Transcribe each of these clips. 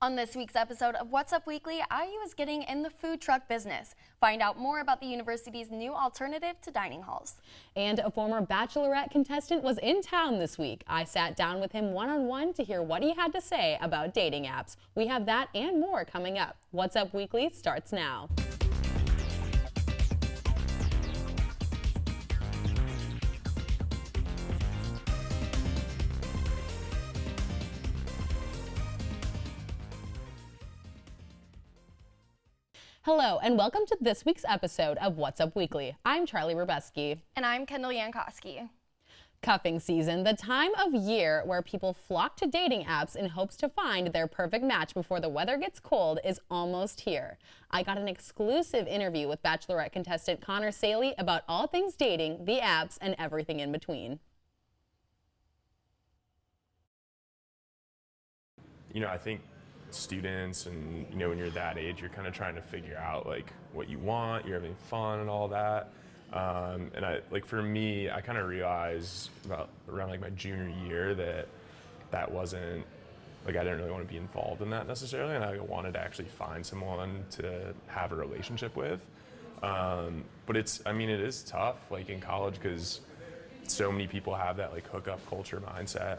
On this week's episode of What's Up Weekly, IU is getting in the food truck business. Find out more about the university's new alternative to dining halls. And a former Bachelorette contestant was in town this week. I sat down with him one-on-one to hear what he had to say about dating apps. We have that and more coming up. What's Up Weekly starts now. Hello, and welcome to this week's episode of What's Up Weekly. I'm Charlie Rubeski. And I'm Kendall Yankowski. Cuffing season, the time of year where people flock to dating apps in hopes to find their perfect match before the weather gets cold, is almost here. I got an exclusive interview with Bachelorette contestant Connor Saeli about all things dating, the apps, and everything in between. I think students and when you're that age, you're kind of trying to figure out like what you want, you're having fun and all that, and for me, I kind of realized around like my junior year that wasn't like, I didn't really want to be involved in that necessarily, and I wanted to actually find someone to have a relationship with, but it is tough like in college because so many people have that like hookup culture mindset,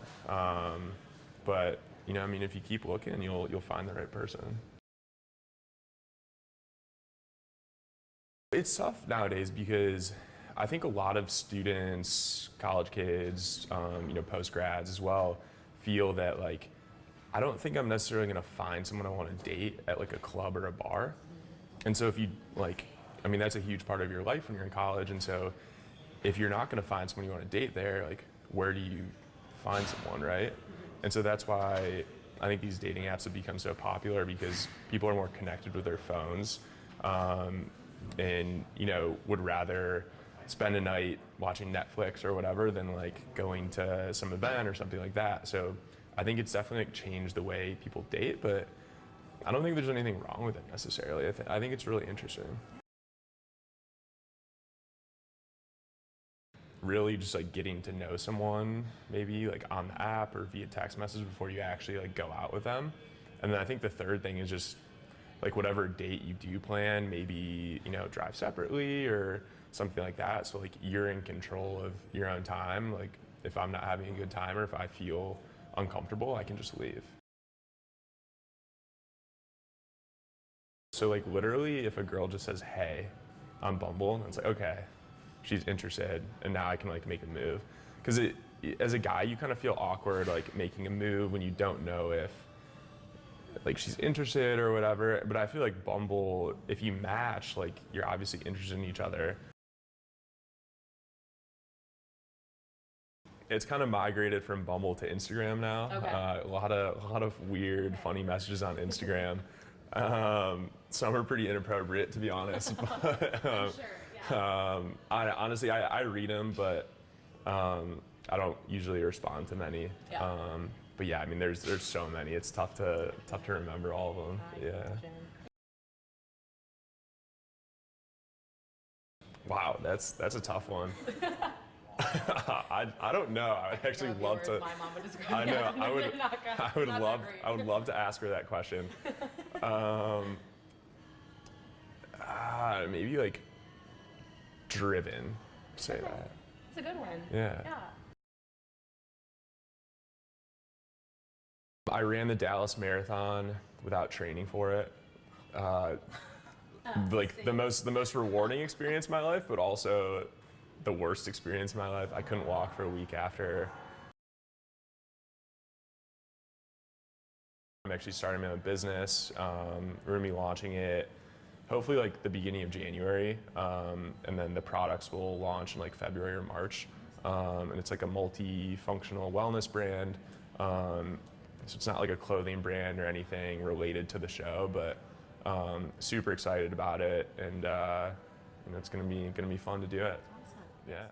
but if you keep looking, you'll find the right person. It's tough nowadays because I think a lot of students, college kids, post-grads as well, feel that like, I don't think I'm necessarily gonna find someone I wanna date at like a club or a bar. And so if you that's a huge part of your life when you're in college. And so if you're not gonna find someone you wanna date there, like where do you find someone, right? And so that's why I think these dating apps have become so popular, because people are more connected with their phones, and would rather spend a night watching Netflix or whatever than like going to some event or something like that. So I think it's definitely like changed the way people date, but I don't think there's anything wrong with it necessarily. I think it's really interesting. Really just like getting to know someone, maybe like on the app or via text message before you actually like go out with them. And then I think the third thing is just like whatever date you do plan, maybe drive separately or something like that, so like you're in control of your own time. Like if I'm not having a good time or if I feel uncomfortable, I can just leave. So like literally if a girl just says hey on Bumble, and it's like, okay, she's interested, and now I can like make a move. Because as a guy, you kind of feel awkward like making a move when you don't know if like she's interested or whatever. But I feel like Bumble, if you match, like you're obviously interested in each other. It's kind of migrated from Bumble to Instagram now. Okay. A lot of weird, funny messages on Instagram. Some are pretty inappropriate, to be honest. But, Sure. I honestly read them, but I don't usually respond to many. Yeah. But yeah, there's so many. It's tough to remember all of them. Yeah. Wow, that's a tough one. I don't know. I would actually love to. My mom would describe. I know. I would love to ask her that question. Maybe like driven, say that. It's a good one. Yeah. I ran the Dallas Marathon without training for it. The most rewarding experience of my life, but also the worst experience of my life. I couldn't walk for a week after. I'm actually starting my own business. We're gonna be launching it hopefully like the beginning of January, and then the products will launch in like February or March. And it's like a multi-functional wellness brand. So it's not like a clothing brand or anything related to the show, but super excited about it, and it's gonna be fun to do it. Awesome. Yeah.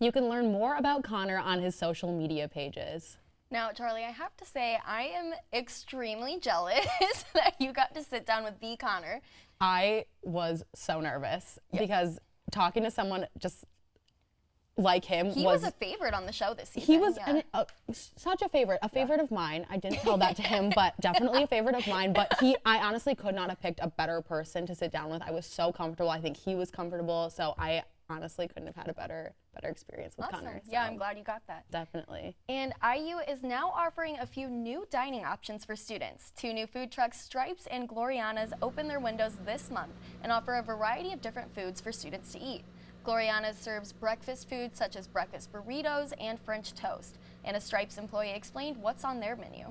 You can learn more about Connor on his social media pages. Now, Charlie, I have to say I am extremely jealous that you got to sit down with the Connor. I was so nervous because talking to someone just like him. He was a favorite on the show this season. He was yeah. such a favorite of mine. I didn't tell that to him, but definitely a favorite of mine. But I honestly could not have picked a better person to sit down with. I was so comfortable. I think he was comfortable. So I honestly couldn't have had a better experience with Awesome. Connor. So Yeah, I'm glad you got that. definitely. And IU is now offering a few new dining options for students. 2 new food trucks, Stripes and Gloriana's, open their windows this month and offer a variety of different foods for students to eat. Gloriana's serves breakfast foods such as breakfast burritos and French toast. And a Stripes employee explained what's on their menu.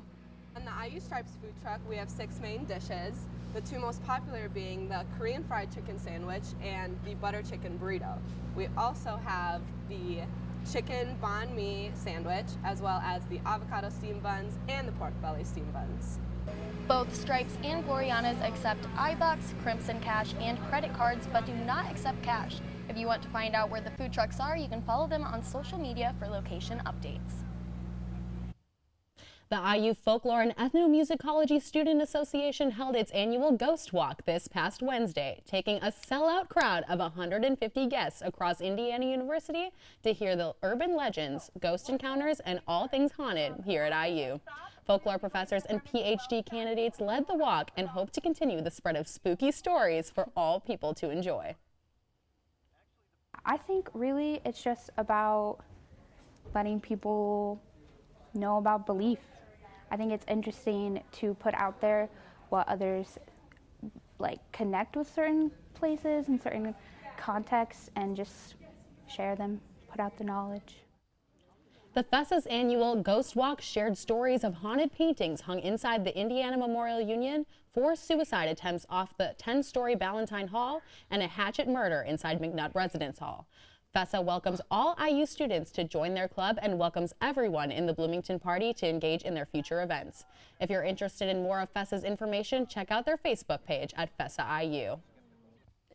On the IU Stripes food truck, we have 6 main dishes, the 2 most popular being the Korean fried chicken sandwich and the butter chicken burrito. We also have the chicken banh mi sandwich, as well as the avocado steam buns and the pork belly steam buns. Both Stripes and Gloriana's accept iBucks, Crimson Cash, and credit cards, but do not accept cash. If you want to find out where the food trucks are, you can follow them on social media for location updates. The IU Folklore and Ethnomusicology Student Association held its annual Ghost Walk this past Wednesday, taking a sellout crowd of 150 guests across Indiana University to hear the urban legends, ghost encounters, and all things haunted here at IU. Folklore professors and PhD candidates led the walk and hope to continue the spread of spooky stories for all people to enjoy. I think really it's just about letting people know about belief. I think it's interesting to put out there what others like connect with certain places and certain contexts and just share them, put out the knowledge. The FESA's annual Ghost Walk shared stories of haunted paintings hung inside the Indiana Memorial Union, 4 suicide attempts off the 10-story Ballantyne Hall, and a hatchet murder inside McNutt Residence Hall. FESA welcomes all IU students to join their club and welcomes everyone in the Bloomington Party to engage in their future events. If you're interested in more of FESA's information, check out their Facebook page at FESA IU.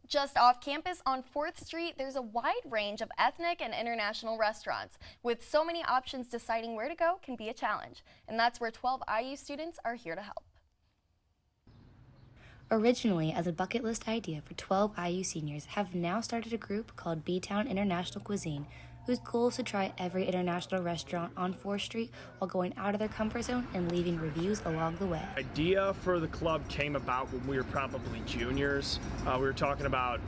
Just off campus on 4th Street, there's a wide range of ethnic and international restaurants. With so many options, deciding where to go can be a challenge. And that's where 12 IU students are here to help. Originally as a bucket list idea for 12 IU seniors, have now started a group called B-Town International Cuisine, whose goal is to try every international restaurant on 4th Street while going out of their comfort zone and leaving reviews along the way. The idea for the club came about when we were probably juniors. We were talking about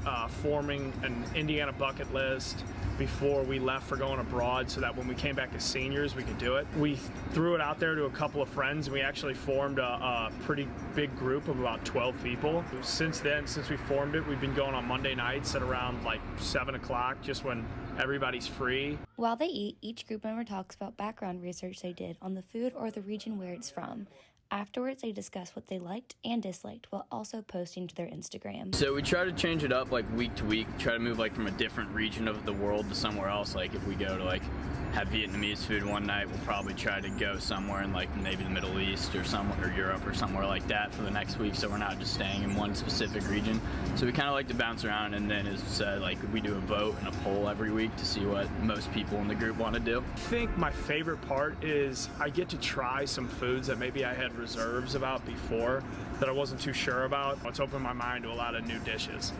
forming an Indiana bucket list before we left for going abroad so that when we came back as seniors we could do it. We threw it out there to a couple of friends and we actually formed a pretty big group of about 12 people. Since then, since we formed it, we've been going on Monday nights at around like 7 o'clock, just when everybody's free. While they eat, each group member talks about background research they did on the food or the region where it's from. Afterwards, they discuss what they liked and disliked while also posting to their Instagram. So we try to change it up like week to week, try to move like from a different region of the world to somewhere else. Like if we go to like have Vietnamese food one night, we'll probably try to go somewhere in like maybe the Middle East or somewhere, or Europe or somewhere like that for the next week, so we're not just staying in one specific region. So we kind of like to bounce around, and then as said, like we do a vote and a poll every week to see what most people in the group want to do. I think my favorite part is I get to try some foods that maybe I had reserves about before that I wasn't too sure about. It's opened my mind to a lot of new dishes.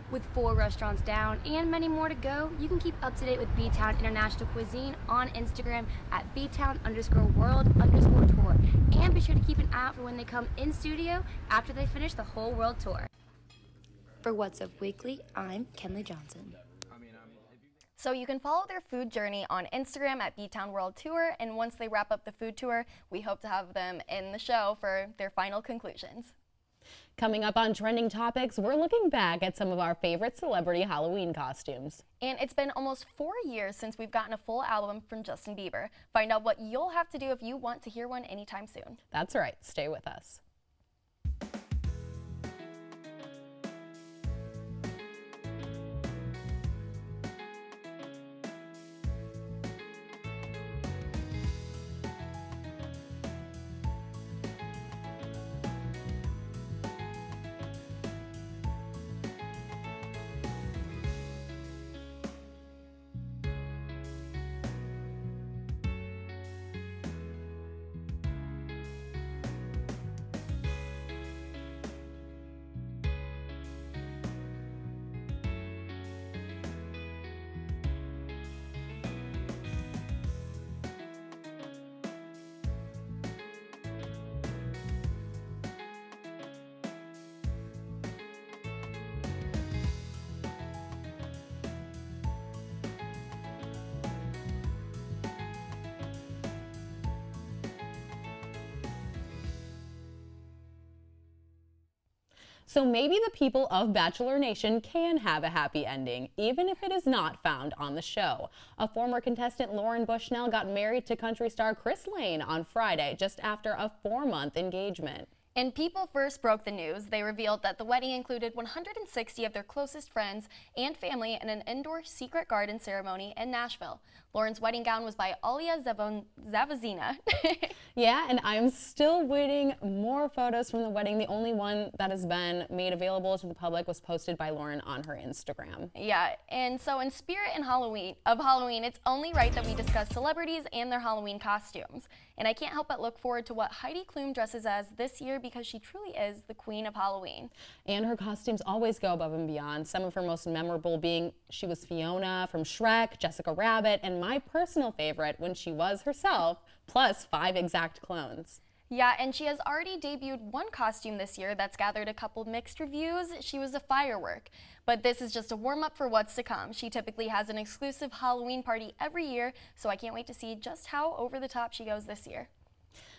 With 4 restaurants down and many more to go, you can keep up to date with B-Town International Cuisine on Instagram at btown_world_tour. And be sure to keep an eye out for when they come in studio after they finish the whole world tour. For What's Up Weekly, I'm Kenley Johnson. So you can follow their food journey on Instagram at B-Town World Tour, and once they wrap up the food tour, we hope to have them in the show for their final conclusions. Coming up on Trending Topics, we're looking back at some of our favorite celebrity Halloween costumes. And it's been almost 4 years since we've gotten a full album from Justin Bieber. Find out what you'll have to do if you want to hear one anytime soon. That's right, stay with us. So maybe the people of Bachelor Nation can have a happy ending, even if it is not found on the show. A former contestant, Lauren Bushnell, got married to country star Chris Lane on Friday, just after a 4-month engagement. And People first broke the news. They revealed that the wedding included 160 of their closest friends and family in an indoor secret garden ceremony in Nashville. Lauren's wedding gown was by Alia Zavazina. Yeah, and I'm still waiting more photos from the wedding. The only one that has been made available to the public was posted by Lauren on her Instagram. Yeah, and so in spirit and Halloween, it's only right that we discuss celebrities and their Halloween costumes. And I can't help but look forward to what Heidi Klum dresses as this year because she truly is the queen of Halloween. And her costumes always go above and beyond, some of her most memorable being she was Fiona from Shrek, Jessica Rabbit, and my personal favorite when she was herself, plus 5 exact clones. Yeah, and she has already debuted one costume this year that's gathered a couple mixed reviews. She was a firework. But this is just a warm-up for what's to come. She typically has an exclusive Halloween party every year, so I can't wait to see just how over the top she goes this year.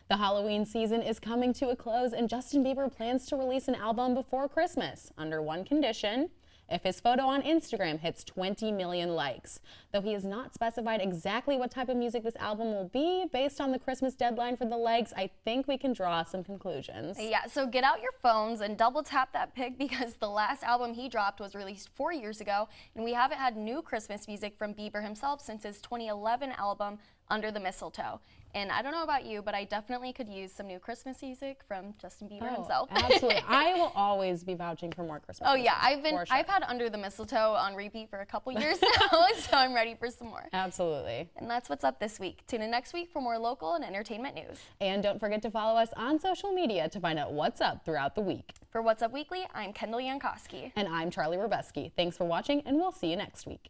The Halloween season is coming to a close, and Justin Bieber plans to release an album before Christmas, under one condition: if his photo on Instagram hits 20 million likes. Though he has not specified exactly what type of music this album will be, based on the Christmas deadline for the likes, I think we can draw some conclusions. Yeah, so get out your phones and double tap that pic because the last album he dropped was released 4 years ago, and we haven't had new Christmas music from Bieber himself since his 2011 album, Under the Mistletoe. And I don't know about you, but I definitely could use some new Christmas music from Justin Bieber himself. Absolutely. I will always be vouching for more Christmas music. Yeah, I've had Under the Mistletoe on repeat for a couple years now, so I'm ready for some more. Absolutely. And that's what's up this week. Tune in next week for more local and entertainment news. And don't forget to follow us on social media to find out what's up throughout the week. For What's Up Weekly, I'm Kendall Yankowski. And I'm Charlie Robeski. Thanks for watching, and we'll see you next week.